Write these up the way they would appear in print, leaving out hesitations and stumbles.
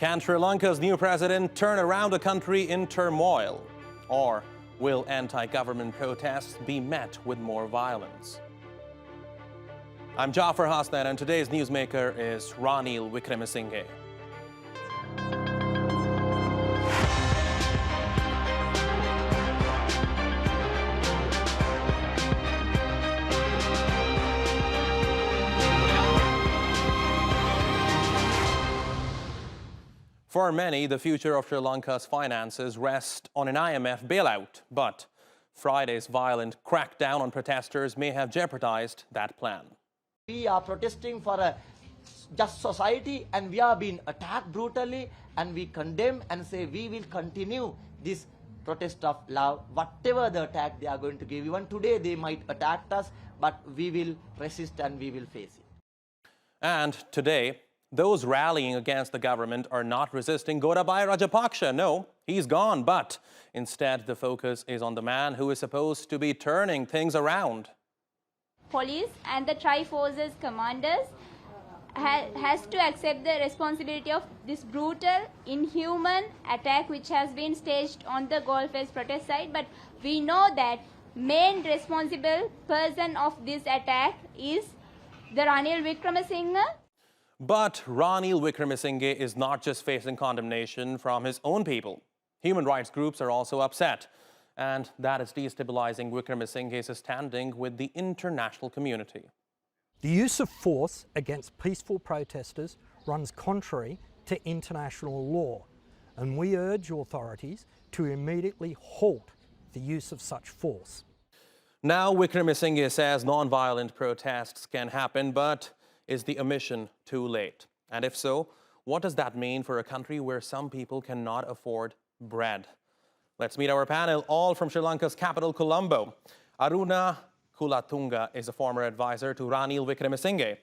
Can Sri Lanka's new president turn around a country in turmoil? Or will anti-government protests be met with more violence? I'm Jaffna, and today's newsmaker is Ranil Wickremesinghe. For many, the future of Sri Lanka's finances rests on an IMF bailout, but Friday's violent crackdown on protesters may have jeopardized that plan. We are protesting for a just society, and we are being attacked brutally, and we condemn and say we will continue this protest of love, whatever the attack they are going to give. Even today they might attack us, but we will resist and we will face it. And today, those rallying against the government are not resisting Gotabaya Rajapaksa. No, he's gone, but instead the focus is on the man who is supposed to be turning things around. Police and the Tri-Forces commanders has to accept the responsibility of this brutal, inhuman attack which has been staged on the goal-faced protest site. But we know that main responsible person of this attack is the Ranil Wickremesinghe. But Ranil Wickremesinghe is not just facing condemnation from his own people. Human rights groups are also upset, and that is destabilising Wickremesinghe's standing with the international community. The use of force against peaceful protesters runs contrary to international law, and we urge authorities to immediately halt the use of such force. Now Wickremesinghe says non-violent protests can happen, but is the omission too late? And if so, what does that mean for a country where some people cannot afford bread? Let's meet our panel, all from Sri Lanka's capital, Colombo. Aruna Kulatunga is a former advisor to Ranil Wickremesinghe.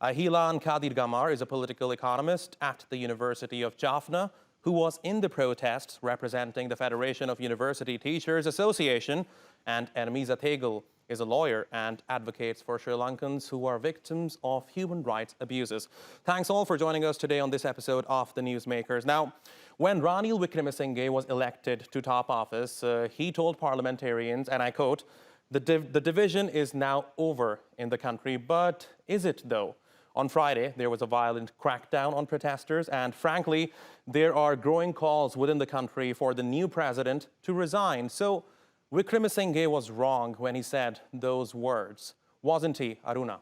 Ahilan Kadirgamar is a political economist at the University of Jaffna who was in the protests representing the Federation of University Teachers Association, and Ermiza Tegal is a lawyer and advocates for Sri Lankans who are victims of human rights abuses. Thanks all for joining us today on this episode of The Newsmakers. Now, when Ranil Wickremesinghe was elected to top office, he told parliamentarians, and I quote, the division is now over in the country, but is it though? On Friday, there was a violent crackdown on protesters, and frankly, there are growing calls within the country for the new president to resign. So Wickremesinghe was wrong when he said those words, wasn't he, Aruna?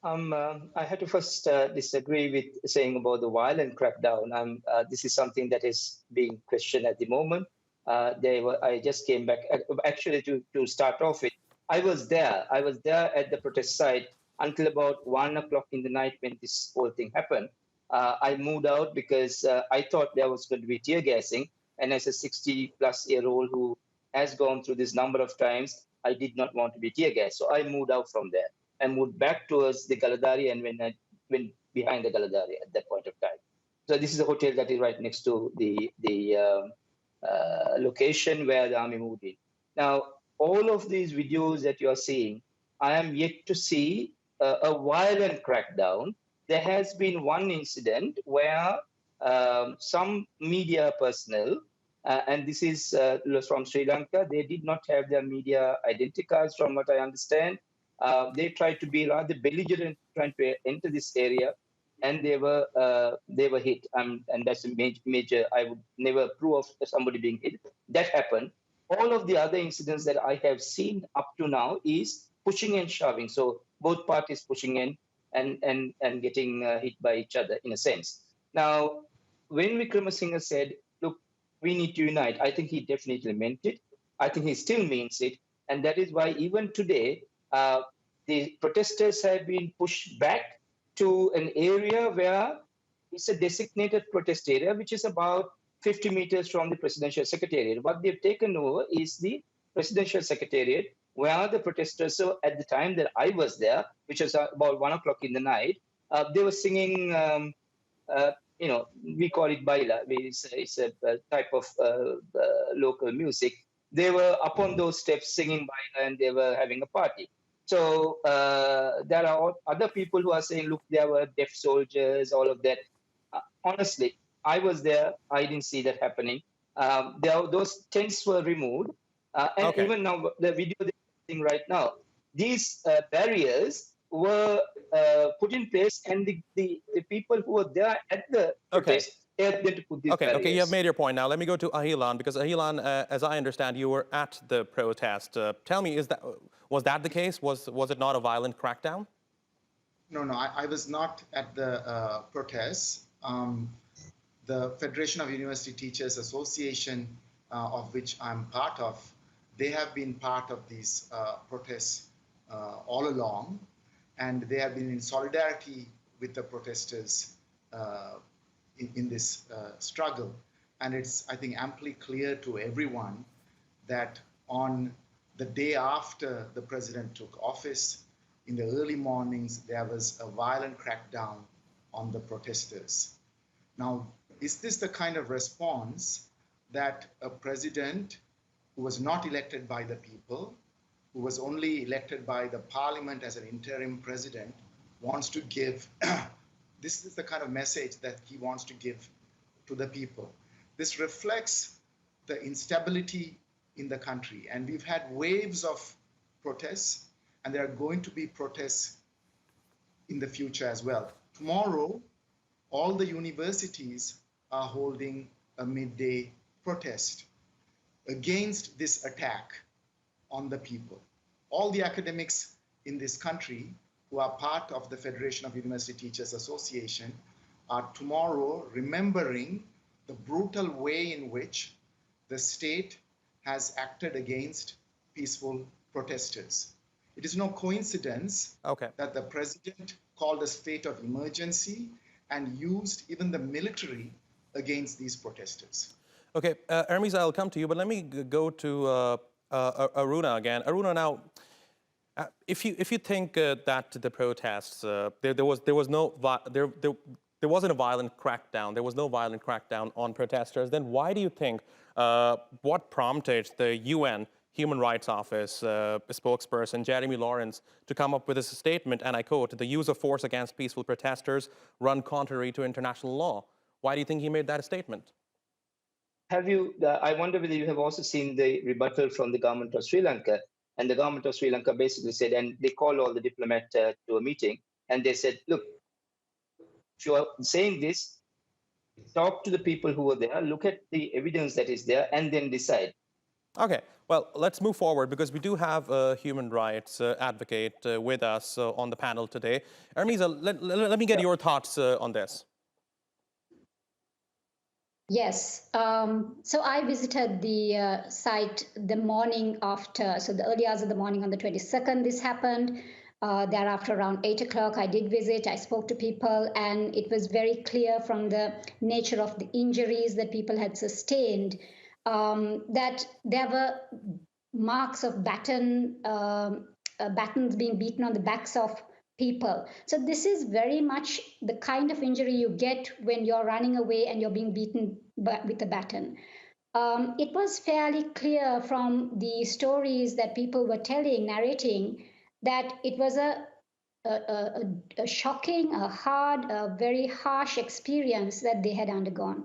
I had to first disagree with saying about the violent crackdown. This is something that is being questioned at the moment. I just came back, actually, to start off with. I was there at the protest site until about 1 o'clock in the night when this whole thing happened. I moved out because I thought there was going to be tear gassing. And as a 60-plus-year-old who has gone through this number of times, I did not want to be tear gas. So I moved out from there and moved back towards the Galadari, and went behind the Galadari at that point of time. So this is a hotel that is right next to the location where the army moved in. Now, all of these videos that you are seeing, I am yet to see a violent crackdown. There has been one incident where some media personnel, and this is from Sri Lanka, they did not have their media identity cards, from what I understand. They tried to be rather belligerent, trying to enter this area, and they were hit. And that's a major. I would never approve of somebody being hit. That happened. All of the other incidents that I have seen up to now is pushing and shoving. So both parties pushing in and getting hit by each other, in a sense. Now, when Wickremesinghe said, look, we need to unite, I think he definitely meant it. I think he still means it. And that is why even today, the protesters have been pushed back to an area where it's a designated protest area, which is about 50 meters from the presidential secretariat. What they've taken over is the presidential secretariat, where the protesters, so at the time that I was there, which was about 1 o'clock in the night, they were singing, we call it bailout. It's a type of local music. They were up on those steps singing bailout, and they were having a party. So there are other people who are saying, look, there were deaf soldiers, all of that. Honestly, I was there. I didn't see that happening. Those tents were removed. And Okay. even now, the video they're seeing right now, these barriers were put in place, and the people who were there at the Okay. protest helped them to put these barriers. Okay, you have made your point. Now let me go to Ahilan, because Ahilan, as I understand, you were at the protest. Tell me, was that the case? Was it not a violent crackdown? No, I was not at the protest. The Federation of University Teachers Association, of which I'm part of, they have been part of these protests all along, and they have been in solidarity with the protesters in this struggle. And it's, I think, amply clear to everyone that on the day after the president took office, in the early mornings, there was a violent crackdown on the protesters. Now, is this the kind of response that a president who was not elected by the people, who was only elected by the parliament as an interim president, wants to give? This is the kind of message that he wants to give to the people. This reflects the instability in the country. And we've had waves of protests, and there are going to be protests in the future as well. Tomorrow, all the universities are holding a midday protest against this attack on the people. All the academics in this country who are part of the Federation of University Teachers Association are tomorrow remembering the brutal way in which the state has acted against peaceful protesters. It is no coincidence that the president called a state of emergency and used even the military against these protesters. Okay, Ermiza, I'll come to you, but let me go to Aruna again. Aruna, now, if you think that the protests there wasn't a violent crackdown, there was no violent crackdown on protesters, then why do you think what prompted the UN Human Rights Office spokesperson Jeremy Lawrence to come up with this statement, and I quote, "The use of force against peaceful protesters run contrary to international law"? Why do you think he made that statement? Have you? I wonder whether you have also seen the rebuttal from the government of Sri Lanka. And the government of Sri Lanka basically said, and they called all the diplomats to a meeting, and they said, look, if you are saying this, talk to the people who were there, look at the evidence that is there, and then decide. Okay, well, let's move forward, because we do have a human rights advocate with us on the panel today. Ermiza, let me get your thoughts on this. Yes. So I visited the site the morning after, so the early hours of the morning on the 22nd, this happened. Thereafter, around 8 o'clock, I did visit. I spoke to people, and it was very clear from the nature of the injuries that people had sustained that there were marks of batons being beaten on the backs of people. So this is very much the kind of injury you get when you're running away and you're being beaten with a baton. It was fairly clear from the stories that people were narrating, that it was a shocking, a hard, a very harsh experience that they had undergone.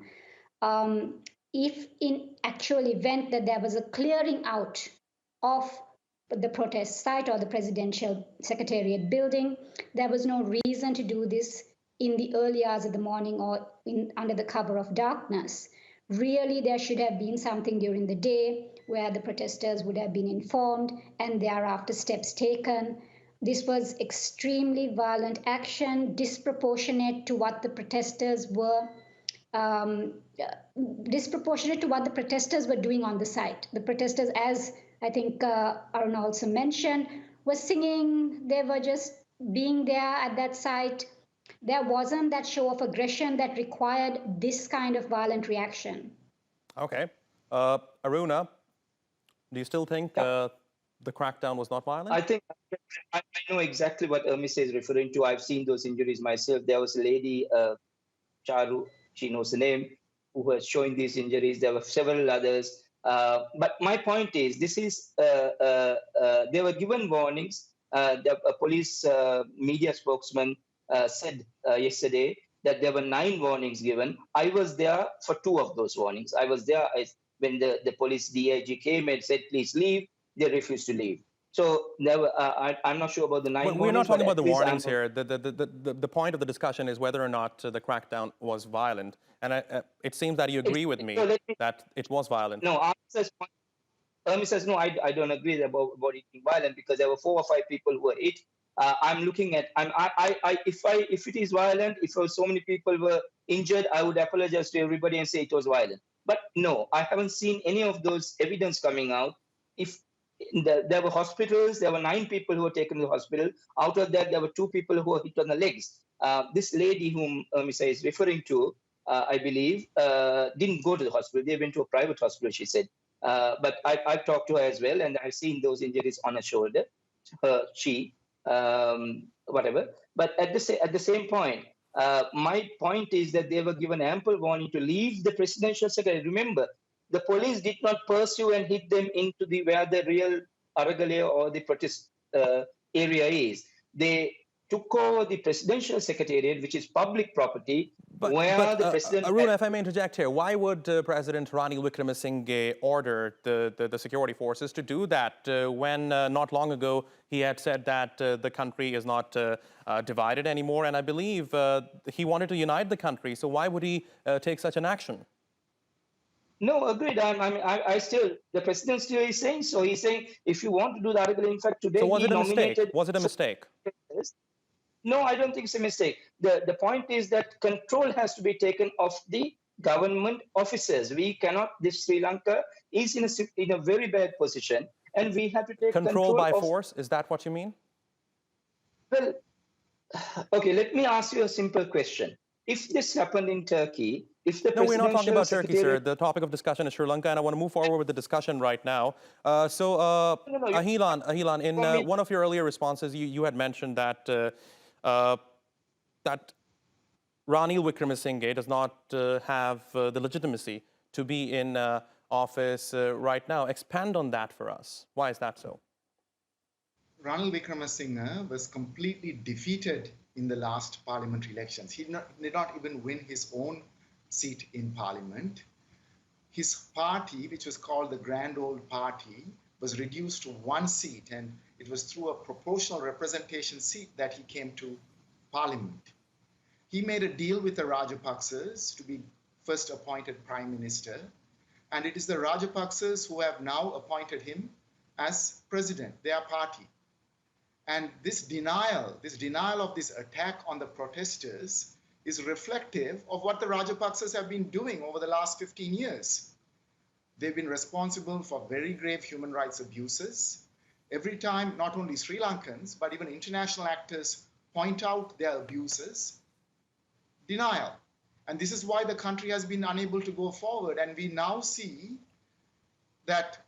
If in actual event that there was a clearing out of the protest site or the presidential secretariat building, there was no reason to do this in the early hours of the morning or under the cover of darkness. Really, there should have been something during the day where the protesters would have been informed and thereafter steps taken. This was extremely violent action, disproportionate to what the protesters were doing on the site. The protesters, as I think Aruna also mentioned, was singing. They were just being there at that site. There wasn't that show of aggression that required this kind of violent reaction. Okay. Aruna, do you still think the crackdown was not violent? I think I know exactly what Ermiza is referring to. I've seen those injuries myself. There was a lady, Charu, she knows the name, who was showing these injuries. There were several others. But my point is, this is they were given warnings. A police media spokesman said yesterday that there were 9 warnings given. I was there for 2 of those warnings. I was there when the police DIG came and said, please leave. They refused to leave. So I'm not sure about the 9 warnings. We're not talking about the warnings here. The point of the discussion is whether or not the crackdown was violent. And it seems that you agree with me that it was violent. No, says, no, I don't agree about it being violent, because there were 4 or 5 people who were hit. I'm looking at, if it is violent, if so many people were injured, I would apologize to everybody and say it was violent. But no, I haven't seen any of those evidence coming out. If there were hospitals, there were 9 people who were taken to the hospital. Out of that, there were 2 people who were hit on the legs. This lady whom Ermiza is referring to, I believe, didn't go to the hospital. They went to a private hospital, she said. But I've talked to her as well, and I've seen those injuries on her shoulder. Whatever. But at the same point, my point is that they were given ample warning to leave the presidential secretary. Remember, the police did not pursue and hit them into where the real Aragalaya or the protest area is. They took over the presidential secretariat, which is public property, the president... Aruna, if I may interject here, why would President Ranil Wickremesinghe order the security forces to do that when not long ago he had said that the country is not divided anymore, and I believe he wanted to unite the country, so why would he take such an action? No, agreed. I still, the president still is saying so. He's saying, if you want to do the article, in fact, today so was he it a nominated... mistake? Was it a mistake? No, I don't think it's a mistake. The point is that control has to be taken of the government officers. We cannot, Sri Lanka is in a very bad position, and we have to take control by force? Is that what you mean? Well, okay, let me ask you a simple question. If this happened in Turkey, if the we're not talking about Turkey, sir. The topic of discussion is Sri Lanka, and I want to move forward with the discussion right now. Ahilan, in one of your earlier responses, you had mentioned that that Ranil Wickremesinghe does not have the legitimacy to be in office right now. Expand on that for us. Why is that so? Ranil Wickremesinghe was completely defeated in the last parliamentary elections. He did not even win his own seat in parliament. His party, which was called the Grand Old Party, was reduced to 1 seat, and it was through a proportional representation seat that he came to parliament. He made a deal with the Rajapaksas to be first appointed prime minister, and it is the Rajapaksas who have now appointed him as president, their party. And this denial of this attack on the protesters is reflective of what the Rajapaksas have been doing over the last 15 years. They've been responsible for very grave human rights abuses. Every time, not only Sri Lankans, but even international actors point out their abuses, denial. And this is why the country has been unable to go forward. And we now see that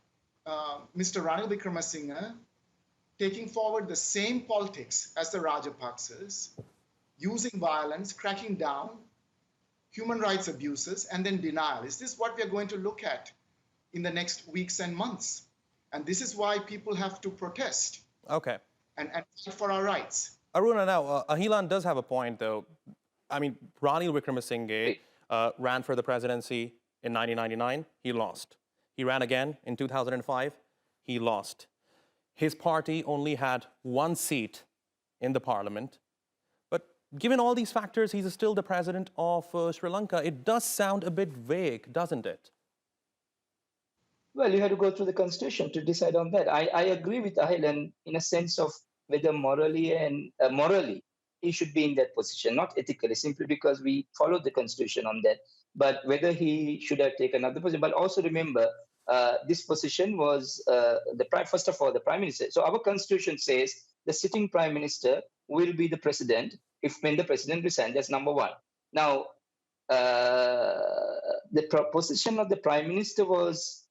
Mr. Ranil Wickremesinghe taking forward the same politics as the Rajapaksas, using violence, cracking down, human rights abuses, and then denial. Is this what we are going to look at in the next weeks and months? And this is why people have to protest. Okay. And fight for our rights. Aruna, now, Ahilan does have a point, though. I mean, Ranil Wickremesinghe ran for the presidency in 1999. He lost. He ran again in 2005. He lost. His party only had 1 seat in the parliament. But given all these factors, he's still the president of Sri Lanka. It does sound a bit vague, doesn't it? Well, you have to go through the constitution to decide on that. I agree with Ahilan in a sense of whether morally he should be in that position, not ethically, simply because we followed the constitution on that. But whether he should have taken another position. But also remember, this position was first of all the prime minister. So our constitution says the sitting prime minister will be the president when the president resigns. That's number 1. Now, the position of the prime minister was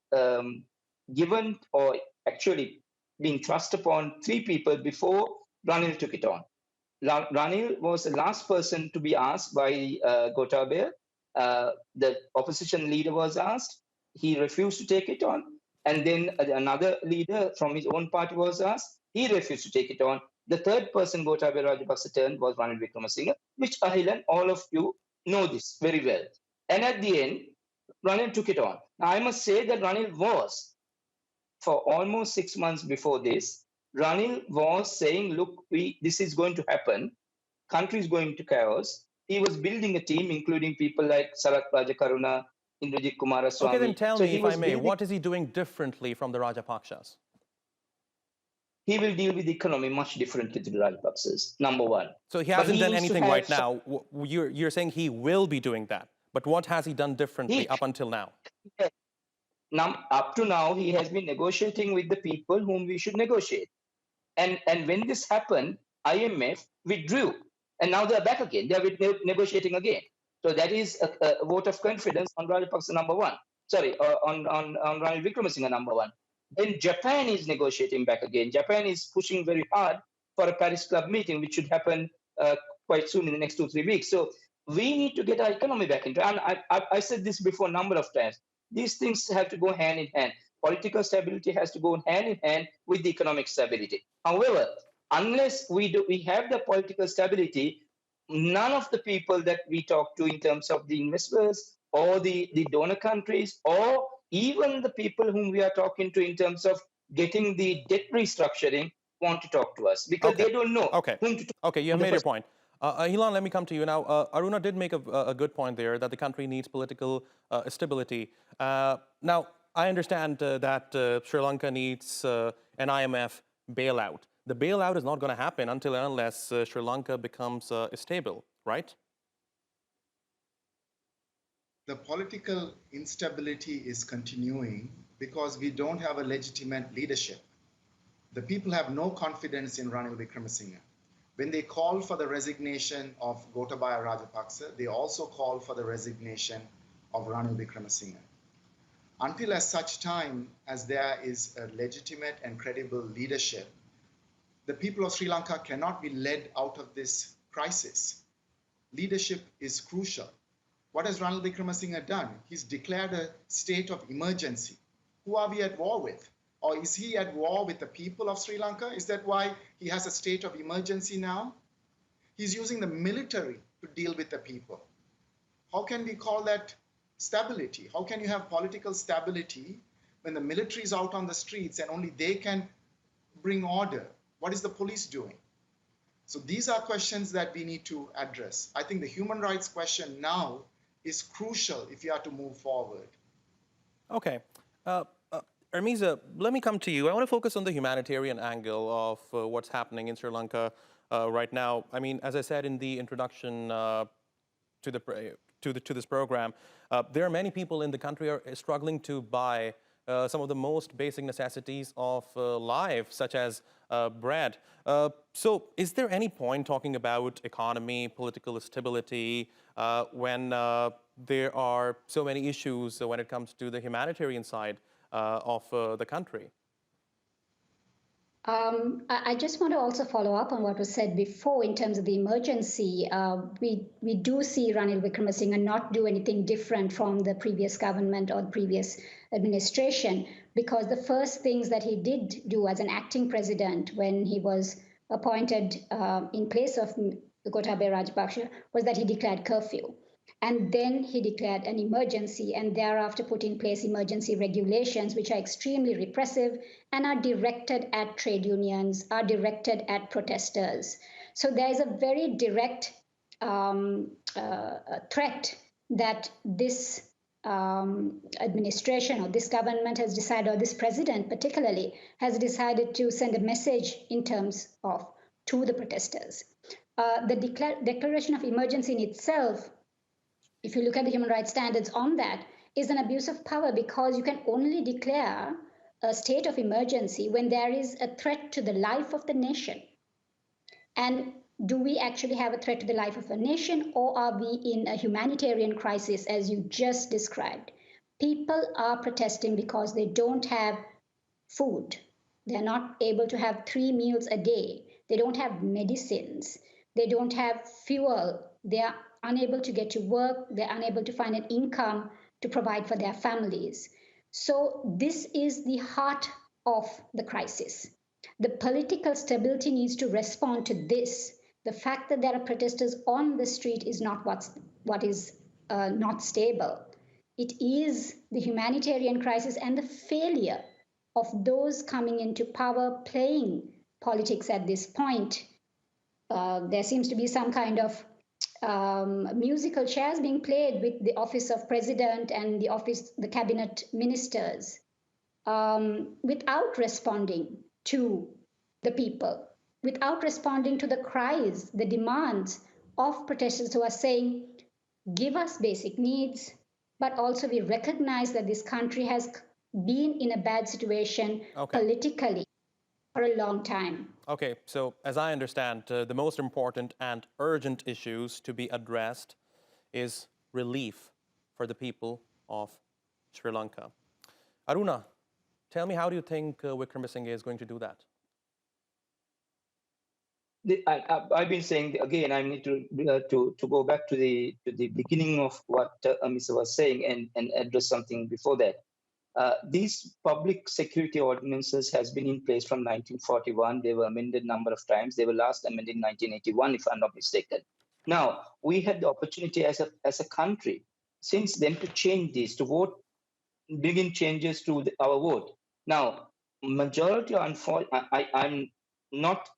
given, or actually being thrust upon 3 people before Ranil took it on. Ranil was the last person to be asked by Gotabaya. The opposition leader was asked. He refused to take it on. And then another leader from his own party was asked. He refused to take it on. The third person Gotabaya Rajapaksa turned was Ranil Wickremesinghe, which Ahilan, all of you know this very well. And at the end, Ranil took it on. Now, I must say that Ranil was, for almost 6 months before this, Ranil was saying, look, this is going to happen. Country is going to chaos. He was building a team, including people like Sarat Rajakaruna, Indrajit Kumaraswamy. Okay, then tell So me, he if was I may, building- what is he doing differently from the Rajapaksas? He will deal with the economy much differently to the Rajapaksas, number one. So he But hasn't done needs to anything have right now. You're saying he will be doing that. But what has he done differently up until now? Now, up to now, he has been negotiating with the people whom we should negotiate. And when this happened, IMF withdrew. And now they're back again. They're negotiating again. So that is a vote of confidence on Rajapaksa number one. Sorry, on Ranil Wickremesinghe number one. Then Japan is negotiating back again. Japan is pushing very hard for a Paris Club meeting, which should happen quite soon in the next 2-3 weeks. So we need to get our economy back into. And I said this before a number of times. These things have to go hand in hand. Political stability has to go hand in hand with the economic stability. However, unless we have the political stability, none of the people that we talk to in terms of the investors or the donor countries or even the people whom we are talking to in terms of getting the debt restructuring want to talk to us because they don't know whom to talk to. Okay, you have made your point. Ahilan, let me come to you now. Aruna did make a good point there that the country needs political stability. Now, I understand that Sri Lanka needs an IMF bailout. The bailout is not going to happen until and unless Sri Lanka becomes stable, right? The political instability is continuing because we don't have a legitimate leadership. The people have no confidence in Ranil Wickremesinghe. When they call for the resignation of Gotabaya Rajapaksa, they also call for the resignation of Ranil Wickremesinghe. Until as such time as there is a legitimate and credible leadership, the people of Sri Lanka cannot be led out of this crisis. Leadership is crucial. What has Ranil Wickremesinghe done? He's declared a state of emergency. Who are we at war with? Or is he at war with the people of Sri Lanka? Is that why he has a state of emergency now? He's using the military to deal with the people. How can we call that stability? How can you have political stability when the military is out on the streets and only they can bring order? What is the police doing? So these are questions that we need to address. I think the human rights question now is crucial if you are to move forward. Okay. Ermiza, let me come to you. I want to focus on the humanitarian angle of what's happening in Sri Lanka right now. I mean, as I said in the introduction to this program, there are many people in the country who are struggling to buy some of the most basic necessities of life, such as bread. So is there any point talking about economy, political stability, when there are so many issues when it comes to the humanitarian side of the country? I just want to also follow up on what was said before in terms of the emergency. We do see Ranil Wickremesinghe not do anything different from the previous government or the previous administration, because the first things that he did do as an acting president when he was appointed in place of Gotabaya Rajapaksa was that he declared curfew. And then he declared an emergency and thereafter put in place emergency regulations, which are extremely repressive and are directed at trade unions, are directed at protesters. So there is a very direct threat that this administration or this government has decided, or this president particularly, has decided to send a message in terms of to the protesters. The declaration of emergency in itself, if you look at the human rights standards on that, is an abuse of power, because you can only declare a state of emergency when there is a threat to the life of the nation. And do we actually have a threat to the life of a nation, or are we in a humanitarian crisis, as you just described? People are protesting because they don't have food. They're not able to have 3 meals a day. They don't have medicines. They don't have fuel. They are unable to get to work. They're unable to find an income to provide for their families. So this is the heart of the crisis. The political stability needs to respond to this. The fact that there are protesters on the street is not what is not stable. It is the humanitarian crisis and the failure of those coming into power playing politics at this point. There seems to be some kind of musical chairs being played with the office of president and the cabinet ministers without responding to the people, without responding to the cries, the demands of protesters who are saying, give us basic needs, but also we recognize that this country has been in a bad situation politically for a long time. Okay, so as I understand, the most important and urgent issues to be addressed is relief for the people of Sri Lanka. Aruna, tell me, how do you think Wickremesinghe is going to do that? I've been saying again. I need to go back to the beginning of what Ermiza was saying and address something before that. These public security ordinances has been in place from 1941. They were amended a number of times. They were last amended in 1981, if I'm not mistaken. Now, we had the opportunity as a country since then to change these, to vote, begin changes to our vote. Now, majority, I'm not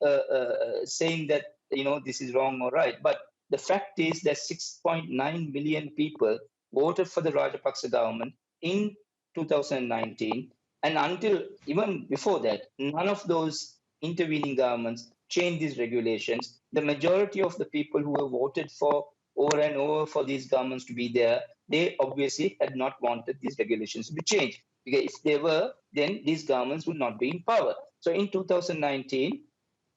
saying that this is wrong or right, but the fact is that 6.9 million people voted for the Rajapaksa government in 2019, and until even before that, none of those intervening governments changed these regulations. The majority of the people who have voted for over and over for these governments to be there, they obviously had not wanted these regulations to be changed. Because if they were, then these governments would not be in power. So in 2019,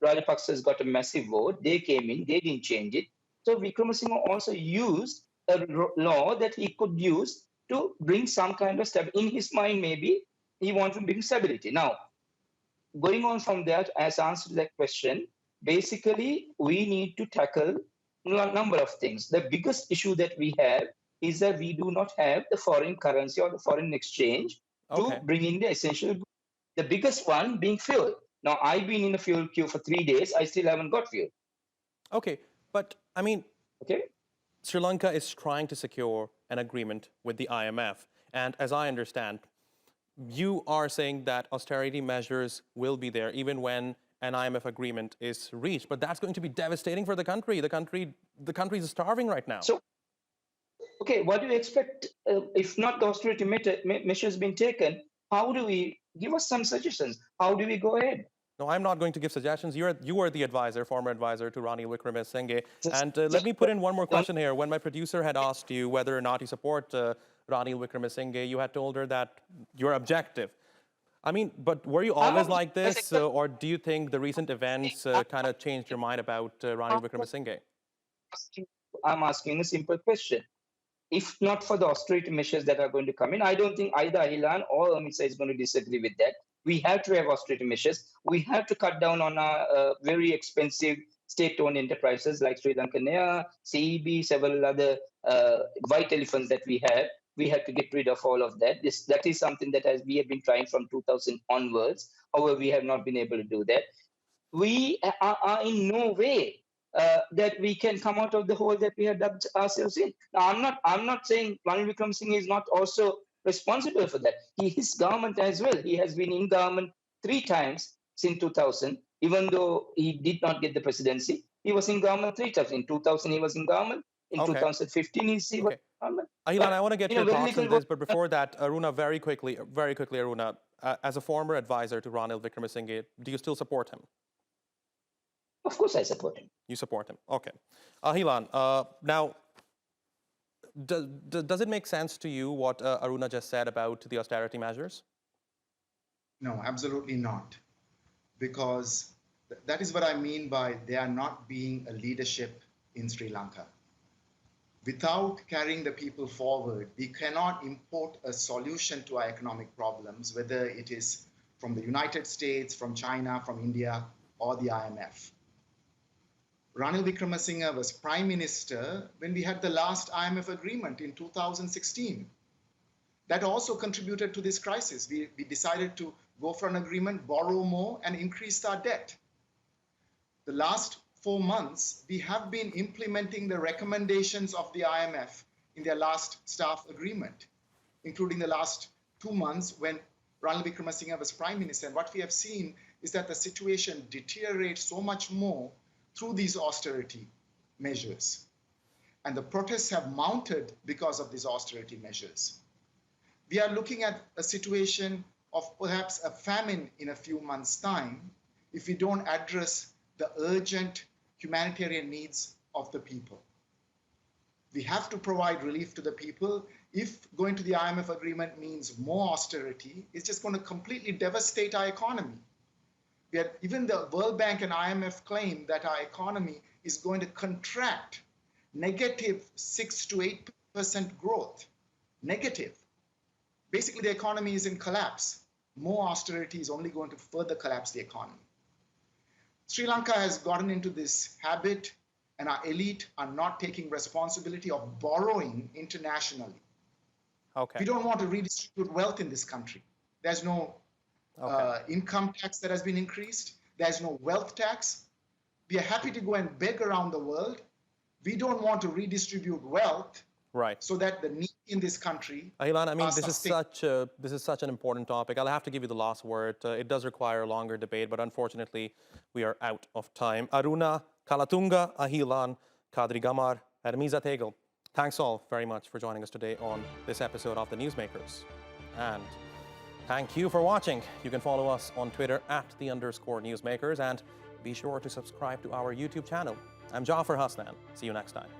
Rajapaksa's got a massive vote. They came in, they didn't change it. So Wickremesinghe also used a law that he could use to bring some kind of stability. In his mind, maybe he wanted to bring stability. Now, going on from that, as answer to that question, basically, we need to tackle a number of things. The biggest issue that we have is that we do not have the foreign currency or the foreign exchange to bring in the essential goods. The biggest one being fuel. Now, I've been in a fuel queue for 3 days. I still haven't got fuel. Okay, but I mean, Sri Lanka is trying to secure an agreement with the IMF. And as I understand, you are saying that austerity measures will be there even when an IMF agreement is reached. But that's going to be devastating for the country. The country is starving right now. So, okay, what do you expect if not the austerity measures being taken? How do we give us some suggestions? How do we go ahead? No, I'm not going to give suggestions. You are the advisor, former advisor to Ranil Wickremesinghe. And let me put in one more question here. When my producer had asked you whether or not you support Ranil Wickremesinghe, you had told her that you're objective. I mean, but were you always like this, or do you think the recent events kind of changed your mind about Ranil Wickremesinghe? I'm asking a simple question. If not for the austerity measures that are going to come in, I don't think either Ahilan or Ermiza is going to disagree with that. We have to have austerity measures. We have to cut down on our very expensive state-owned enterprises like Sri Lankan Air, CEB, several other white elephants that we have. We have to get rid of all of that. That is something that we have been trying from 2000 onwards. However, we have not been able to do that. We are in no way that we can come out of the hole that we have dug ourselves in. Now, I'm not saying Ranil Wickremesinghe is not also responsible for that. His government as well. He has been in government 3 times since 2000, even though he did not get the presidency. He was in government 3 times. In 2000, he was in government. In 2015, he was in government. Ahilan, I want to get your thoughts on this, but before that, Aruna, very quickly, Aruna, as a former advisor to Ranil Wickremesinghe, do you still support him? Of course I support him. You support him. Okay. Ahilan, now, does it make sense to you what Aruna just said about the austerity measures? No, absolutely not. Because that is what I mean by there not being a leadership in Sri Lanka. Without carrying the people forward, we cannot import a solution to our economic problems, whether it is from the United States, from China, from India, or the IMF. Ranil Wickremesinghe was Prime Minister when we had the last IMF agreement in 2016. That also contributed to this crisis. We decided to go for an agreement, borrow more, and increase our debt. The last 4 months, we have been implementing the recommendations of the IMF in their last staff agreement, including the last 2 months when Ranil Wickremesinghe was Prime Minister. And what we have seen is that the situation deteriorates so much more through these austerity measures. And the protests have mounted because of these austerity measures. We are looking at a situation of perhaps a famine in a few months' time if we don't address the urgent humanitarian needs of the people. We have to provide relief to the people. If going to the IMF agreement means more austerity, it's just going to completely devastate our economy. Even the World Bank and IMF claim that our economy is going to contract, negative 6 to 8% growth, negative. Basically, the economy is in collapse. More austerity is only going to further collapse the economy. Sri Lanka has gotten into this habit, and our elite are not taking responsibility of borrowing internationally. Okay. We don't want to redistribute wealth in this country. There's no income tax that has been increased. There's no wealth tax. We are happy to go and beg around the world. We don't want to redistribute wealth, Right. so that the need in this country. Ahilan, I mean, are this is such an important topic. I'll have to give you the last word. It does require a longer debate, but unfortunately, we are out of time. Aruna Kulatunga, Ahilan Kadirgamar, Ermiza Tegal, thanks all very much for joining us today on this episode of The Newsmakers. And thank you for watching. You can follow us on Twitter @_Newsmakers, and be sure to subscribe to our YouTube channel. I'm Jaffna. See you next time.